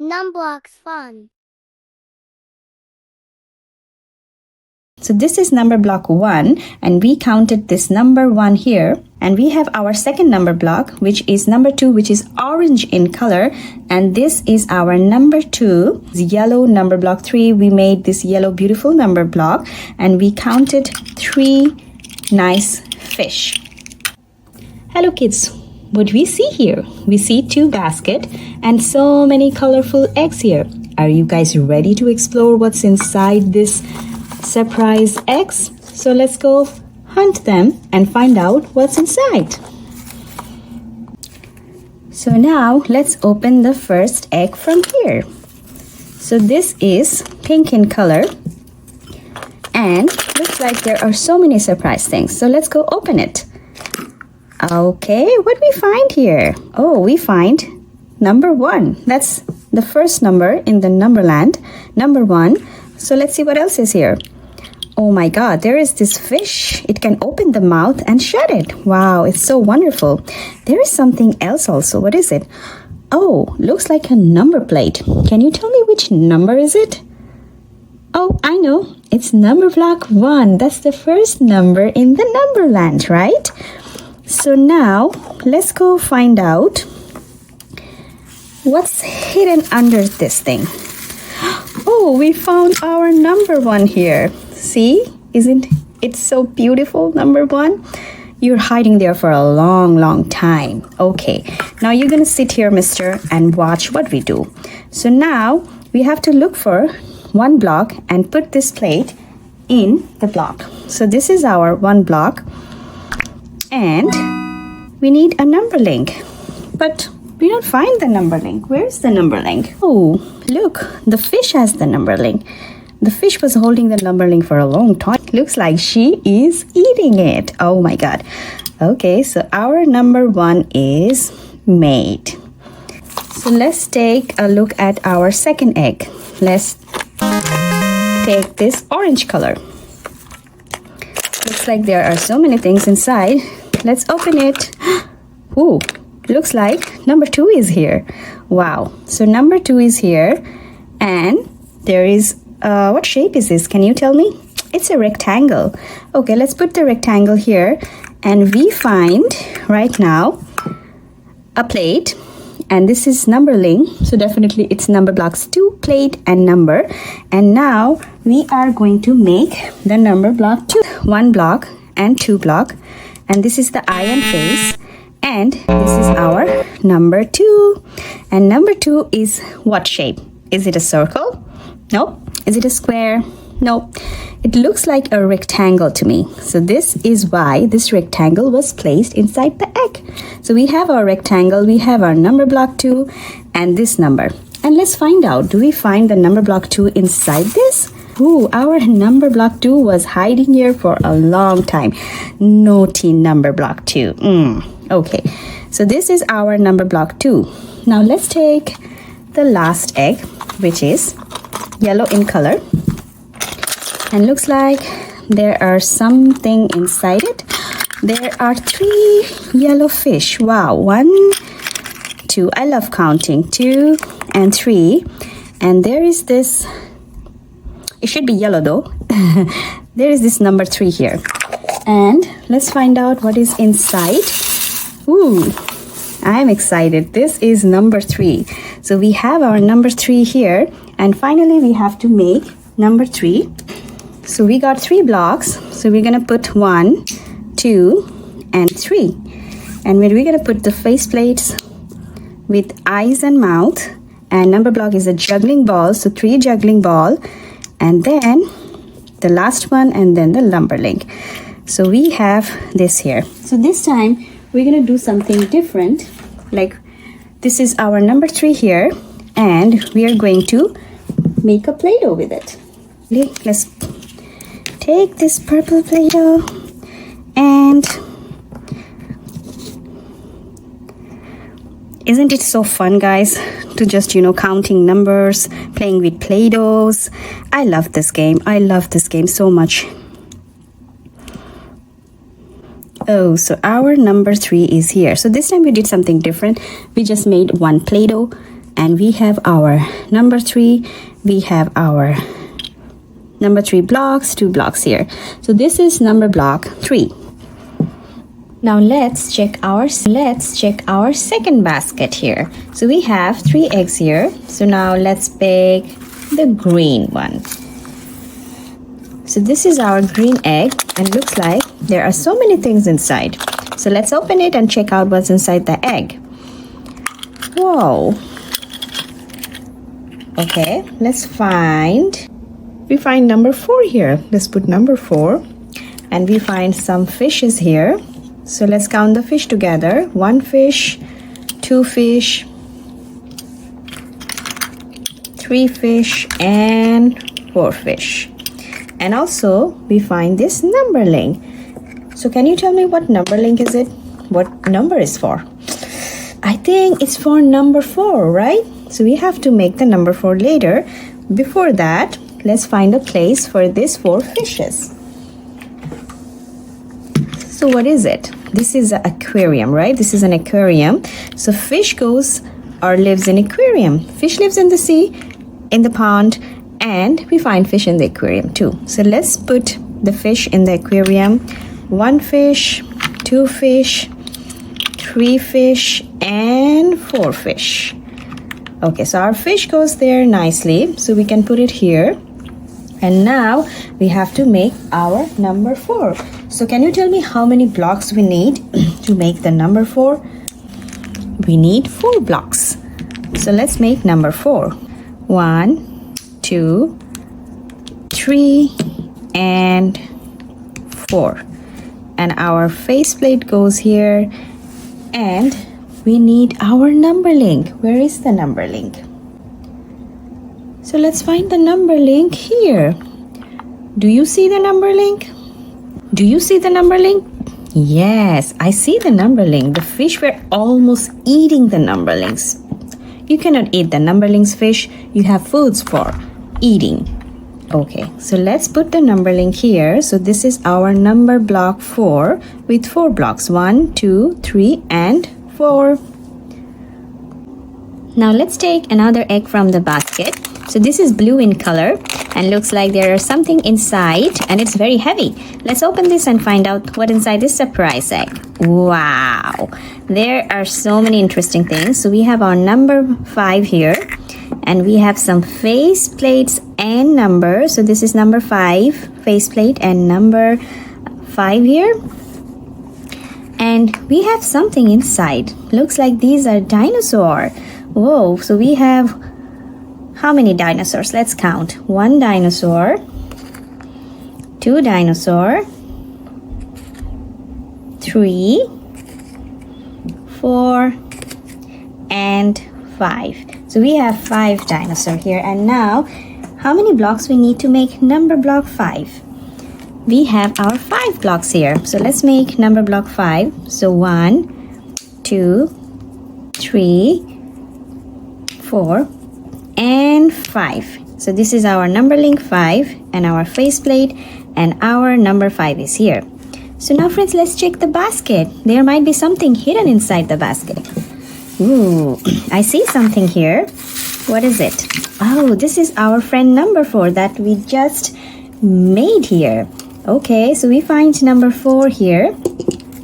Numberblocks fun. So this is number block 1 and we counted this number 1 here, and we have our second number block which is number 2, which is orange in color, and this is our number 2, yellow number block 3. We made this yellow beautiful number block and we counted 3 nice fish. Hello kids, what we see here? We see 2 baskets and so many colorful eggs here. Are you guys ready to explore what's inside this surprise eggs? So let's go hunt them and find out what's inside. So now let's open the first egg from here. So this is pink in color and looks like there are so many surprise things. So let's go open it. Okay, what we find here? Oh, we find number 1. That's the first number in the Numberland, number 1. So let's see what else is here. Oh my god, there is this fish. It can open the mouth and shut it. Wow, it's so wonderful. There is something else also. What is it? Oh, looks like a number plate. Can you tell me which number is it? Oh, I know. It's number block 1. That's the first number in the Numberland, right? So now, let's go find out what's hidden under this thing. Oh, we found our number 1 here. See? Isn't it so beautiful, number 1? You're hiding there for a long time. Okay, now you're gonna sit here, mister, and watch what we do. So now we have to look for 1 block and put this plate in the block. So this is our 1 block and we need a number link, but we don't find the number link. Where's the number link? Oh, look, the fish has the number link. The fish was holding the number link for a long time. Looks like she is eating it. Oh my god. Okay, so our number 1 is made. So let's take a look at our second egg. Let's take this orange color. Looks like there are so many things inside. Let's open it. Ooh, looks like number 2 is here. Wow. So number 2 is here and there is what shape is this? Can you tell me? It's a rectangle. Okay, let's put the rectangle here and we find right now a plate, and this is number link, so definitely it's number blocks 2, plate and number. And now we are going to make the number block 2. 1 block and 2 block, and this is the eye and face, and this is our number 2. And number 2 is what shape? Is it a circle? Nope. Is it a square? Nope. It looks like a rectangle to me. So this is why this rectangle was placed inside the egg. So we have our rectangle, we have our number block 2 and this number. And let's find out, do we find the number block 2 inside this? Ooh, our number block 2 was hiding here for a long time. Naughty number block 2. Okay, so this is our number block 2. Now let's take the last egg, which is yellow in color, and looks like there are something inside it. There are 3 yellow fish. Wow, 1, 2, I love counting, 2 and 3, and there is this, it should be yellow though. There is this number 3 here, and let's find out what is inside. Ooh, I'm excited. This is number 3. So we have our number 3 here, and finally we have to make number 3. So we got 3 blocks. So we're gonna put 1, 2, and 3. And we're gonna put the face plates with eyes and mouth. And number block is a juggling ball. So 3 juggling ball, and then the last one, and then the number link. So we have this here. So this time we're gonna do something different. Like this is our number 3 here, and we are going to make a Play-Doh with it. Okay, let's take this purple Play-Doh and isn't it so fun, guys, to just, counting numbers, playing with Play-Dohs. I love this game. I love this game so much. Oh, so our number 3 is here. So this time we did something different. We just made 1 Play-Doh, and we have our number 3. We have our number 3 blocks, 2 blocks here. So this is number block 3. Now let's check our second basket here. So we have 3 eggs here. So now let's pick the green one. So this is our green egg, and looks like there are so many things inside. So let's open it and check out what's inside the egg. Whoa. Okay, we find number 4 here. Let's put number 4. And we find some fishes here. So let's count the fish together. 1 fish, 2 fish, 3 fish, and 4 fish. And also we find this number link. So can you tell me what number link is it? What number is for? I think it's for number 4, right? So we have to make the number 4 later. Before that, let's find a place for these 4 fishes. So what is it? This is an aquarium, right? This is an aquarium. So fish goes or lives in aquarium. Fish lives in the sea, in the pond, and we find fish in the aquarium too. So let's put the fish in the aquarium. 1 fish, 2 fish, 3 fish, and 4 fish. Okay, so our fish goes there nicely, so we can put it here. And now we have to make our number 4. So can you tell me how many blocks we need to make the number 4? We need 4 blocks. So let's make number 4. 1, 2, 3, and 4. And our faceplate goes here, and we need our number link. Where is the number link? So let's find the number link here. Do you see the number link? Do you see the number link? Yes, I see the number link. The fish were almost eating the number links. You cannot eat the number links fish. You have foods for eating. Okay, so let's put the number link here. So this is our number block 4 with 4 blocks. 1, 2, 3, and 4. Now let's take another egg from the basket. So this is blue in color and looks like there is something inside, and it's very heavy. Let's open this and find out what inside this surprise egg. Wow, there are so many interesting things. So we have our number 5 here, and we have some face plates and numbers. So this is number 5 faceplate and number 5 here. And we have something inside. Looks like these are dinosaurs. Whoa, so we have how many dinosaurs? Let's count. 1 dinosaur, 2 dinosaur, 3, 4, and 5. So we have 5 dinosaurs here. And now, how many blocks we need to make number block 5? We have our 5 blocks here. So let's make number block 5. So 1, 2, 3, 4, and 5. So this is our number link 5 and our faceplate, and our number 5 is here. So now friends, let's check the basket. There might be something hidden inside the basket. Ooh, I see something here. What is it? Oh, this is our friend number 4 that we just made here. Okay, so we find number 4 here.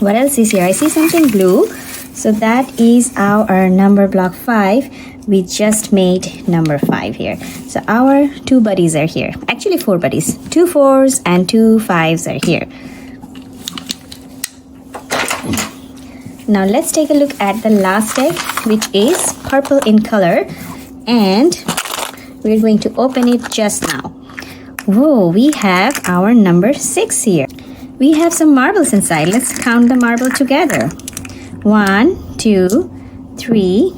What else is here? I see something blue. So that is our number block 5. We just made number 5 here. So our 2 buddies are here. Actually 4 buddies. 2 4s and 2 5s are here. Now let's take a look at the last egg, which is purple in color. And we're going to open it just now. Whoa, we have our number 6 here. We have some marbles inside. Let's count the marble together. 1, 2, 3,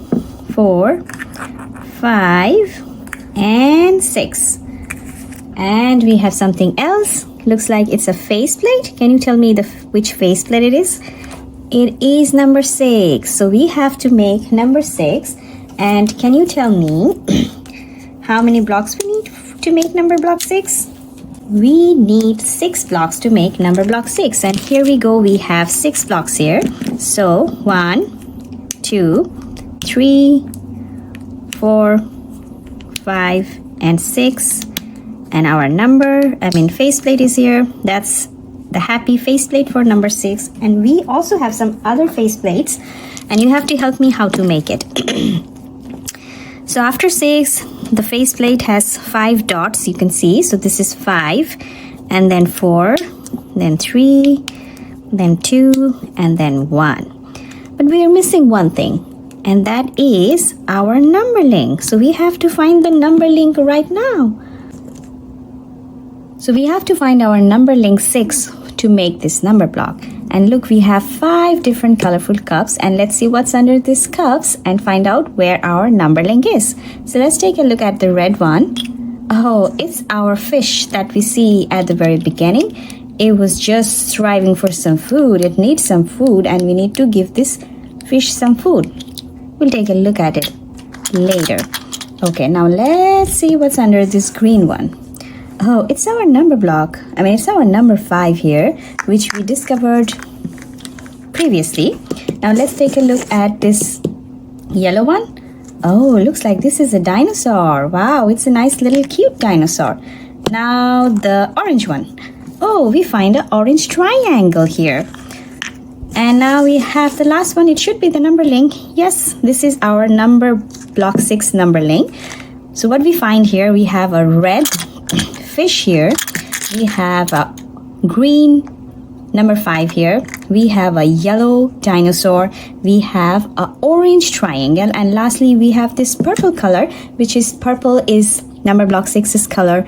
4, 5, and 6. And we have something else. Looks like it's a faceplate. Can you tell me which faceplate it is? It is number 6. So we have to make number 6. And can you tell me how many blocks we need to make number block 6? We need 6 blocks to make number block 6. And here we go. We have 6 blocks here. So 1, 2, 3, 4, 5, and 6. And our faceplate is here. That's the happy faceplate for number 6. And we also have some other faceplates, and you have to help me how to make it. So after 6, the faceplate has 5 dots, you can see. So this is 5, and then 4, then 3, then 2, and then 1. But we are missing one thing, and that is our number link. So we have to find the number link right now. So we have to find our number link 6 to make this number block. And look, we have 5 different colorful cups, and let's see what's under these cups and find out where our number link is. So let's take a look at the red one. Oh, it's our fish that we see at the very beginning. It was just striving for some food. It needs some food, and we need to give this fish some food. We'll take a look at it later. Okay, now let's see what's under this green one. Oh, it's our number block. It's our number 5 here, which we discovered previously. Now let's take a look at this yellow one. Oh, looks like this is a dinosaur. Wow, it's a nice little cute dinosaur. Now the orange one. Oh, we find an orange triangle here. And now we have the last one. It should be the number link. Yes, this is our number block 6 number link. So what we find here, we have a red fish here, we have a green number 5 here, we have a yellow dinosaur, we have an orange triangle, and lastly we have this purple color, which is purple is number block 6's color,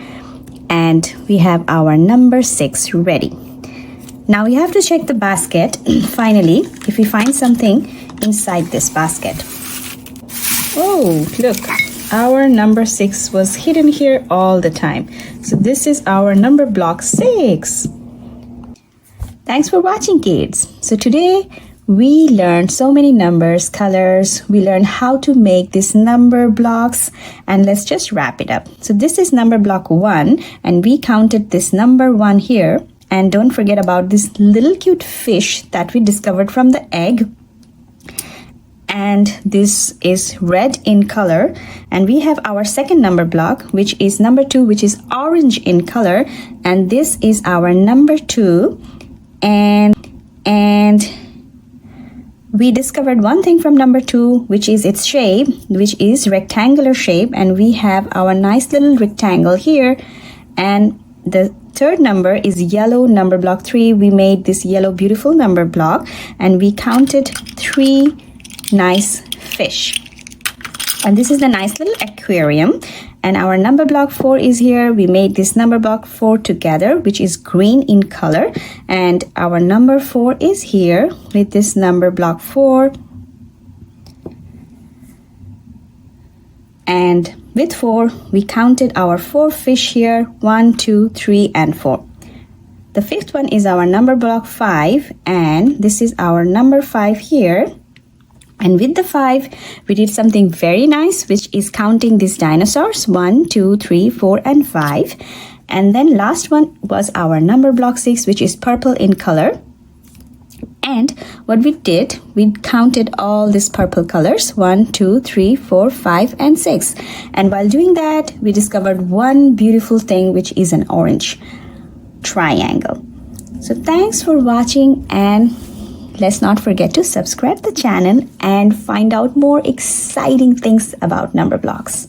and we have our number 6 ready. Now we have to check the basket finally if we find something inside this basket. Oh, look, our number 6 was hidden here all the time. So this is our number block 6. Thanks for watching, kids. So today we learned so many numbers, colors. We learned how to make these number blocks, and let's just wrap it up. So this is number block 1, and we counted this number 1 here. And don't forget about this little cute fish that we discovered from the egg. And this is red in color, and we have our second number block, which is number 2, which is orange in color, and this is our number 2. And we discovered one thing from number 2, which is its shape, which is rectangular shape, and we have our nice little rectangle here. And the third number is yellow, number block 3. We made this yellow beautiful number block, and we counted 3 nice fish, and this is the nice little aquarium. And our number block 4 is here. We made this number block 4 together, which is green in color, and our number 4 is here with this number block 4, and with 4 we counted our 4 fish here, 1, 2, 3, and 4. The fifth one is our number block 5, and this is our number 5 here. And with the 5, we did something very nice, which is counting these dinosaurs, 1, 2, 3, 4, and 5. And then last one was our number block 6, which is purple in color. And what we did, we counted all these purple colors, 1, 2, 3, 4, 5, and 6. And while doing that, we discovered one beautiful thing, which is an orange triangle. So thanks for watching, and let's not forget to subscribe the channel and find out more exciting things about number blocks.